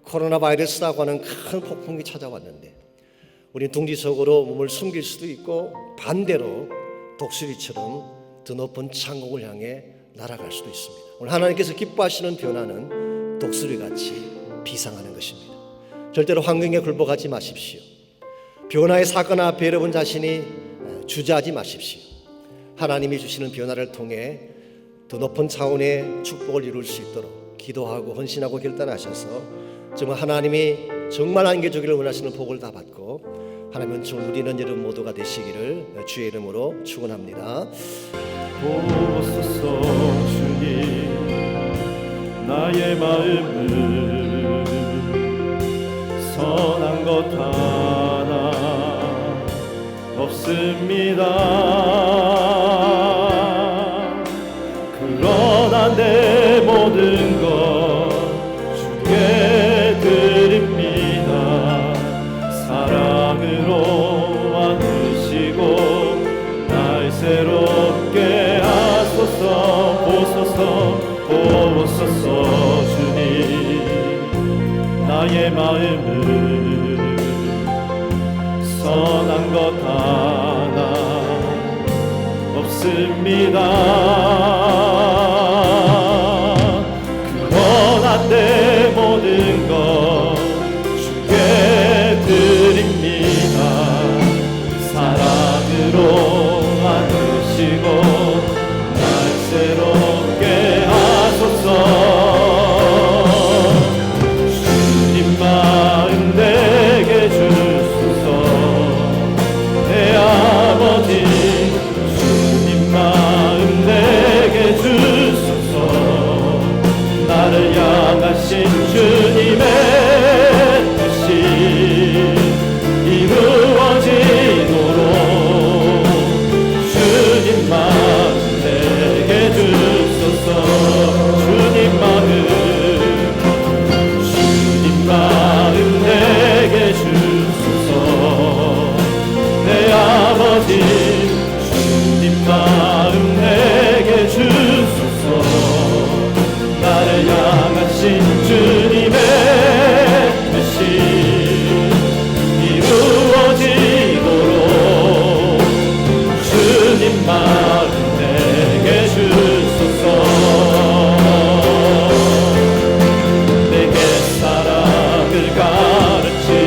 코로나 바이러스라고 하는 큰 폭풍이 찾아왔는데 우리 둥지 속으로 몸을 숨길 수도 있고 반대로 독수리처럼 더 높은 창공을 향해 날아갈 수도 있습니다. 오늘 하나님께서 기뻐하시는 변화는 독수리같이 비상하는 것입니다. 절대로 환경에 굴복하지 마십시오. 변화의 사건 앞에 여러분 자신이 주저하지 마십시오. 하나님이 주시는 변화를 통해 더 높은 차원의 축복을 이룰 수 있도록 기도하고 헌신하고 결단하셔서 정말 하나님이 정말 안겨주기를 원하시는 복을 다 받고 하나님 은총을 누리는 여러분 모두가 되시기를 주의 이름으로 축원합니다. 보소서 주님 나의 마음을 선한 것 하나 없습니다. 그러나 내 모든 것 주께 드립니다. 마음은 선한 것 하나 없습니다. 그러나 내 모든 것 주께 드립니다. 사랑으로 안으시고 날 새롭게 하소서. 주님 마음 내게 주소서. 내 아버지 주님 마음 내게 주소서. 나를 향하신 주님의 뜻이 이루어지도록 주님 마음 내게 주소서. 주님 마음 내게 주소서. 내 아버지 주님 마음 내게 주소서. 나를 향하신 주님의 뜻이 이루어지도록 주님 마음 내게 주소서. 내게 사랑을 가르치소서.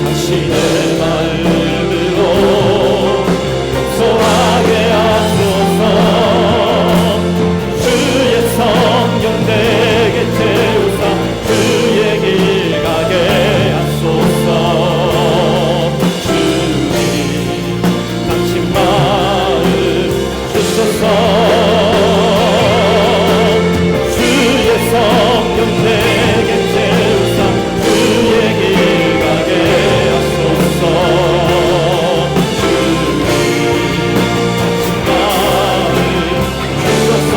당신의 마음으로 용서하게 하소서. 주의 성령 내게 채우사 주의 길 가게 하소서. 주님 당신 마음 주소서. 주의 성령 내게 채우사 주의 길 가게 하소서. 주님 당신 마음 주소서.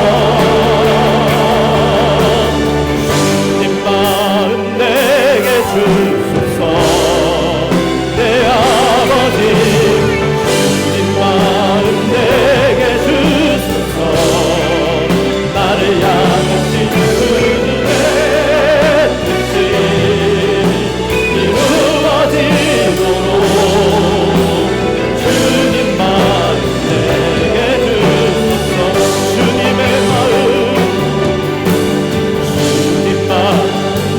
주님 마음 내게 주소서. 내 아버지 주님 마음 내게 주소서. 나를 향하신 주님의 뜻이 이루어지도록 주님 마음 내게 주소서. 주님의 마음 주님 마음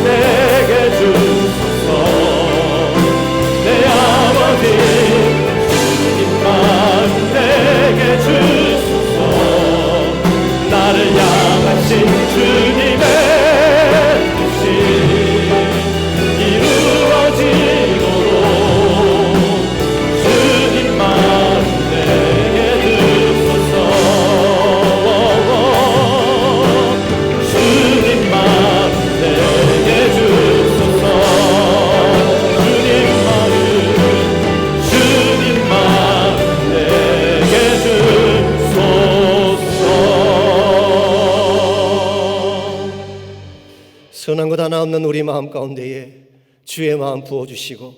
내게 주소서. 내 아버지 주님 마음 내게 주소서. 나를 향하신 주님의 뜻이 이루어지도록 주님 마음 내게 주소서. 주님 마음 내게 주소서. 주님 마음 내게 주소서. 선한 것 하나 없는 우리 마음 가운데에 주의 마음 부어주시고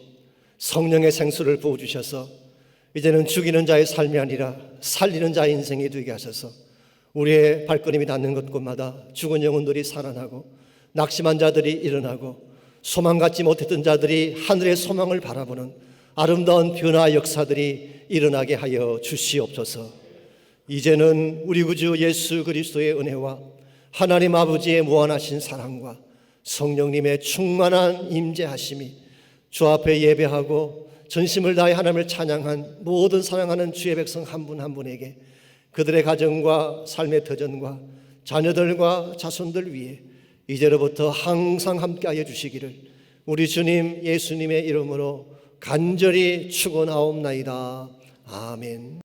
성령의 생수를 부어주셔서 이제는 죽이는 자의 삶이 아니라 살리는 자의 인생이 되게 하셔서 우리의 발걸음이 닿는 곳곳마다 죽은 영혼들이 살아나고 낙심한 자들이 일어나고 소망 갖지 못했던 자들이 하늘의 소망을 바라보는 아름다운 변화 역사들이 일어나게 하여 주시옵소서. 이제는 우리 구주 예수 그리스도의 은혜와 하나님 아버지의 무한하신 사랑과 성령님의 충만한 임재하심이 주 앞에 예배하고 전심을 다해 하나님을 찬양한 모든 사랑하는 주의 백성 한 분 한 분에게 그들의 가정과 삶의 터전과 자녀들과 자손들 위해 이제로부터 항상 함께하여 주시기를 우리 주님 예수님의 이름으로 간절히 축원하옵나이다. 아멘.